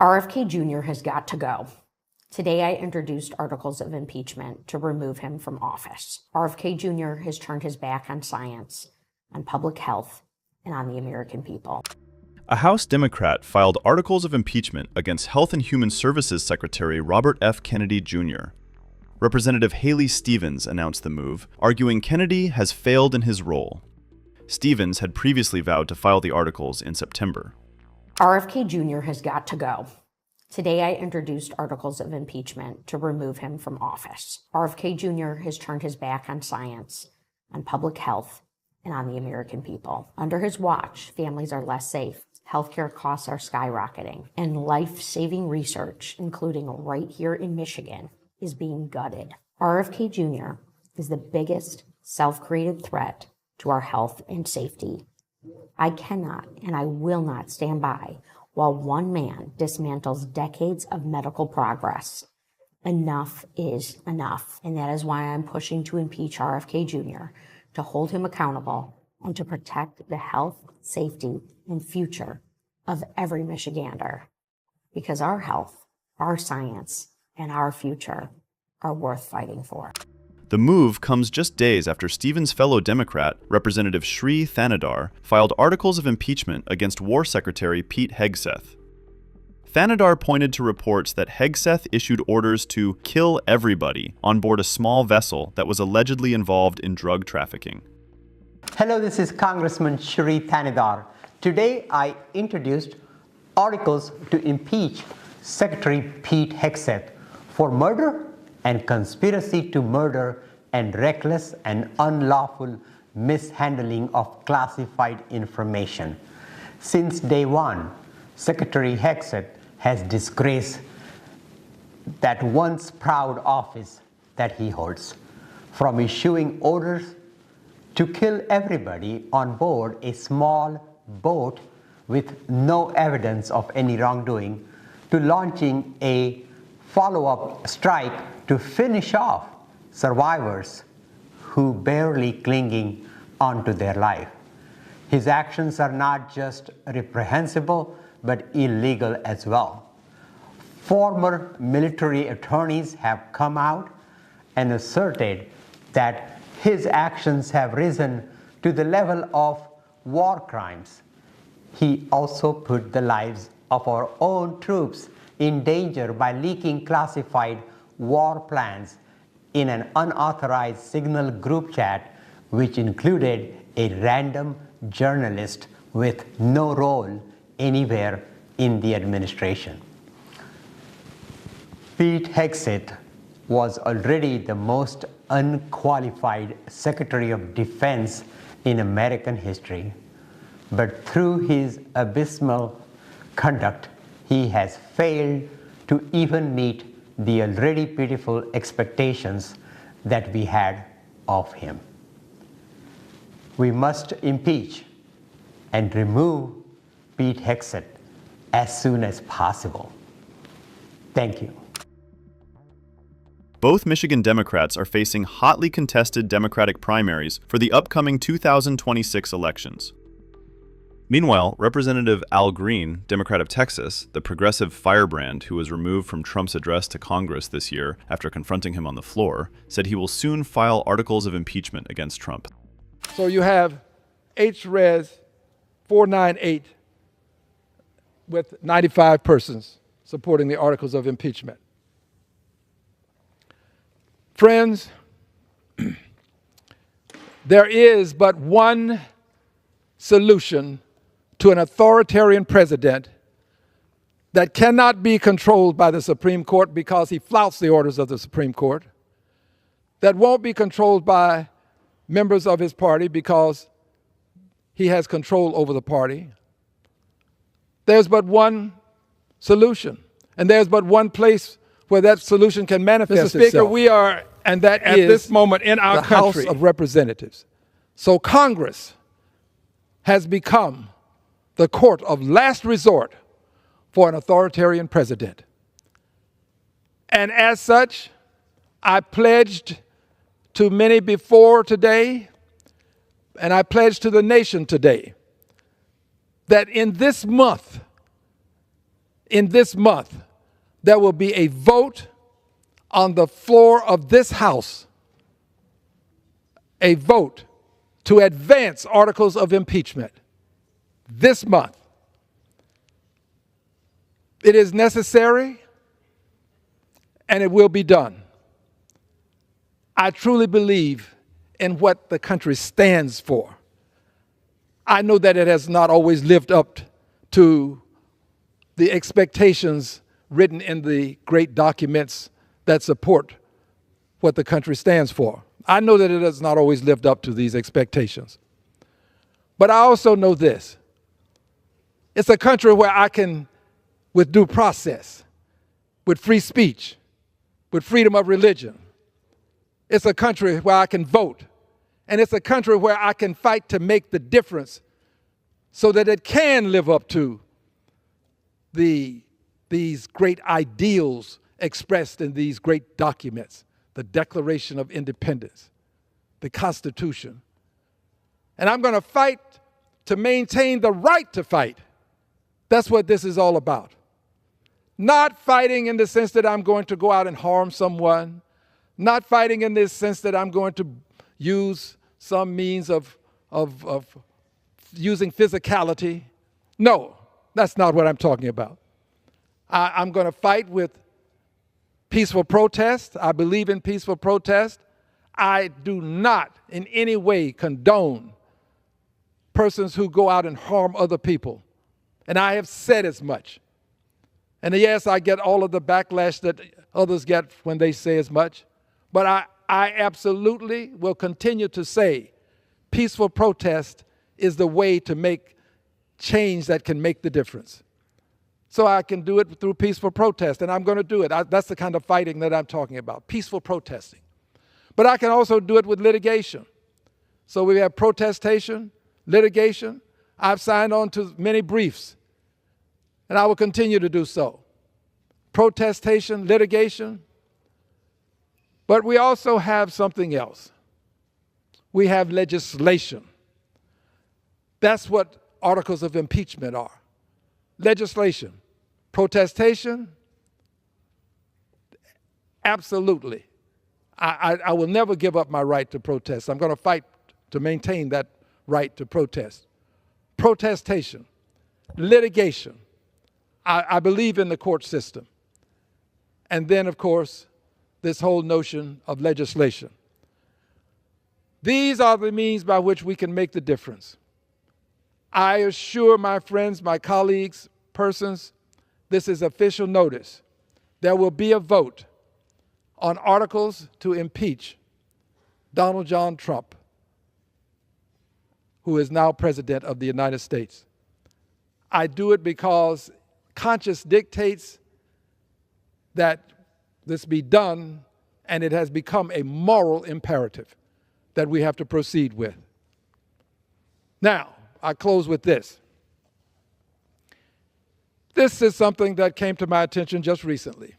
RFK Jr. has got to go. Today, I introduced articles of impeachment to remove him from office. RFK Jr. has turned his back on science, on public health, and on the American people. A House Democrat filed articles of impeachment against Health and Human Services Secretary Robert F. Kennedy Jr. Representative Haley Stevens announced the move, arguing Kennedy has failed in his role. Stevens had previously vowed to file the articles in September. RFK Jr. has got to go. Today, I introduced articles of impeachment to remove him from office. RFK Jr. has turned his back on science, on public health, and on the American people. Under his watch, families are less safe, healthcare costs are skyrocketing, and life-saving research, including right here in Michigan, is being gutted. RFK Jr. is the biggest self-created threat to our health and safety. I cannot and I will not stand by while one man dismantles decades of medical progress. Enough is enough, and that is why I'm pushing to impeach RFK Jr., to hold him accountable, and to protect the health, safety, and future of every Michigander. Because our health, our science, and our future are worth fighting for. The move comes just days after Stevens' fellow Democrat, Representative Sri Thanedar, filed articles of impeachment against War Secretary Pete Hegseth. Thanedar pointed to reports that Hegseth issued orders to kill everybody on board a small vessel that was allegedly involved in drug trafficking. Hello, this is Congressman Sri Thanedar. Today I introduced articles to impeach Secretary Pete Hegseth for murder and conspiracy to murder and reckless and unlawful mishandling of classified information. Since day one, Secretary Hegseth has disgraced that once proud office that he holds, from issuing orders to kill everybody on board a small boat with no evidence of any wrongdoing, to launching a follow-up strike to finish off survivors who barely clinging onto their life. His actions are not just reprehensible, but illegal as well. Former military attorneys have come out and asserted that his actions have risen to the level of war crimes. He also put the lives of our own troops in danger by leaking classified war plans in an unauthorized Signal group chat, which included a random journalist with no role anywhere in the administration. Pete Hegseth was already the most unqualified Secretary of Defense in American history, but through his abysmal conduct, he has failed to even meet the already pitiful expectations that we had of him. We must impeach and remove Pete Hegseth as soon as possible. Thank you. Both Michigan Democrats are facing hotly contested Democratic primaries for the upcoming 2026 elections. Meanwhile, Representative Al Green, Democrat of Texas, the progressive firebrand who was removed from Trump's address to Congress this year after confronting him on the floor, said he will soon file articles of impeachment against Trump. So you have H-Res 498 with 95 persons supporting the articles of impeachment. Friends, there is but one solution to an authoritarian president that cannot be controlled by the Supreme Court because he flouts the orders of the Supreme Court, that won't be controlled by members of his party because he has control over the party. There's but one solution, and there's but one place where that solution can manifest itself. Mr. Speaker, we are, and that at is this moment in our country, House of Representatives. So Congress has become the court of last resort for an authoritarian president. And as such, I pledged to many before today, and I pledge to the nation today, that in this month, in this month, there will be a vote on the floor of this House, a vote to advance articles of impeachment this month. It is necessary, and it will be done. I truly believe in what the country stands for. I know that it has not always lived up to the expectations written in the great documents that support what the country stands for. I know that it has not always lived up to these expectations. But I also know this. It's a country where I can, with due process, with free speech, with freedom of religion. It's a country where I can vote. And it's a country where I can fight to make the difference so that it can live up to these great ideals expressed in these great documents, the Declaration of Independence, the Constitution. And I'm going to fight to maintain the right to fight. That's what this is all about. Not fighting in the sense that I'm going to go out and harm someone, not fighting in this sense that I'm going to use some means of using physicality. No, that's not what I'm talking about. I'm going to fight with peaceful protest. I believe in peaceful protest. I do not in any way condone persons who go out and harm other people. And I have said as much. And yes, I get all of the backlash that others get when they say as much. But I absolutely will continue to say peaceful protest is the way to make change that can make the difference. So I can do it through peaceful protest, and I'm going to do it. That's the kind of fighting that I'm talking about, peaceful protesting. But I can also do it with litigation. So we have protestation, litigation. I've signed on to many briefs, and I will continue to do so. Protestation, litigation. But we also have something else. We have legislation. That's what articles of impeachment are. Legislation. Protestation, absolutely. I will never give up my right to protest. I'm going to fight to maintain that right to protest. Protestation, litigation. I believe in the court system. And then, of course, this whole notion of legislation. These are the means by which we can make the difference. I assure my friends, my colleagues, persons, this is official notice. There will be a vote on articles to impeach Donald John Trump, who is now President of the United States. I do it because conscience dictates that this be done, and it has become a moral imperative that we have to proceed with. Now, I close with this. This is something that came to my attention just recently.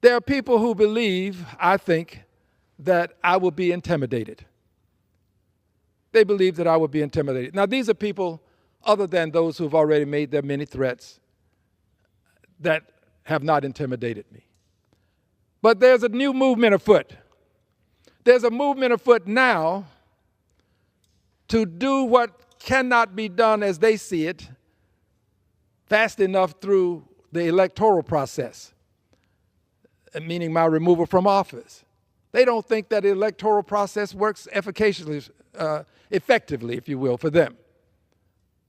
There are people who believe, I think, that I will be intimidated. They believe that I will be intimidated. Now, these are people other than those who've already made their many threats that have not intimidated me. But there's a new movement afoot. There's a movement afoot now to do what cannot be done as they see it fast enough through the electoral process, meaning my removal from office. They don't think that the electoral process works efficaciously, effectively, if you will, for them.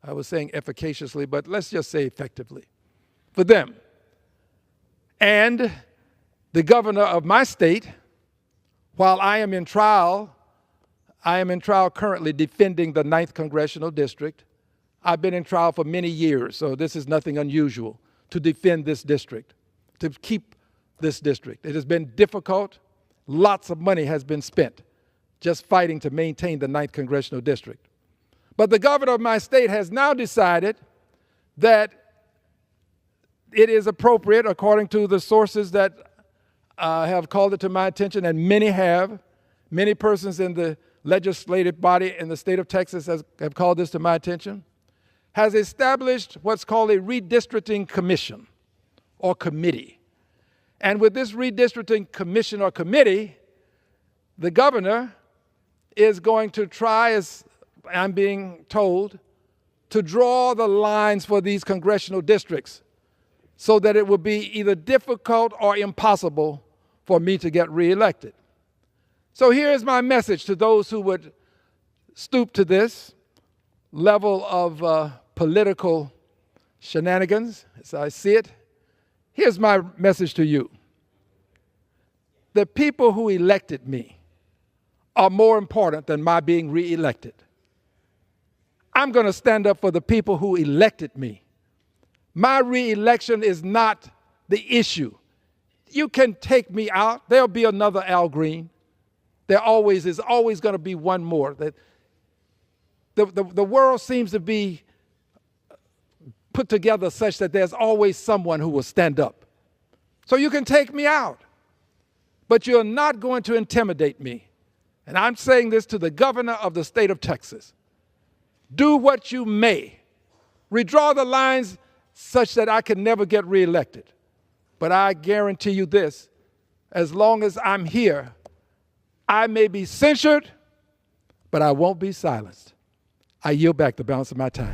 I was saying efficaciously, but let's just say effectively, for them. And the governor of my state, while I am in trial currently defending the 9th Congressional District. I've been in trial for many years, so this is nothing unusual to defend this district, to keep this district. It has been difficult. Lots of money has been spent just fighting to maintain the 9th Congressional District. But the governor of my state has now decided that it is appropriate, according to the sources that have called it to my attention, and many persons in the legislative body in the state of Texas have called this to my attention, has established what's called a redistricting commission or committee. And with this redistricting commission or committee, the governor is going to try, as I'm being told, to draw the lines for these congressional districts so that it will be either difficult or impossible for me to get reelected. So here's my message to those who would stoop to this level of political shenanigans, as I see it. Here's my message to you. The people who elected me are more important than my being reelected. I'm going to stand up for the people who elected me. My reelection is not the issue. You can take me out. There'll be another Al Green. There always is always going to be one more. The world seems to be put together such that there's always someone who will stand up. So you can take me out, but you're not going to intimidate me. And I'm saying this to the governor of the state of Texas. Do what you may. Redraw the lines such that I can never get reelected. But I guarantee you this, as long as I'm here, I may be censured, but I won't be silenced. I yield back the balance of my time.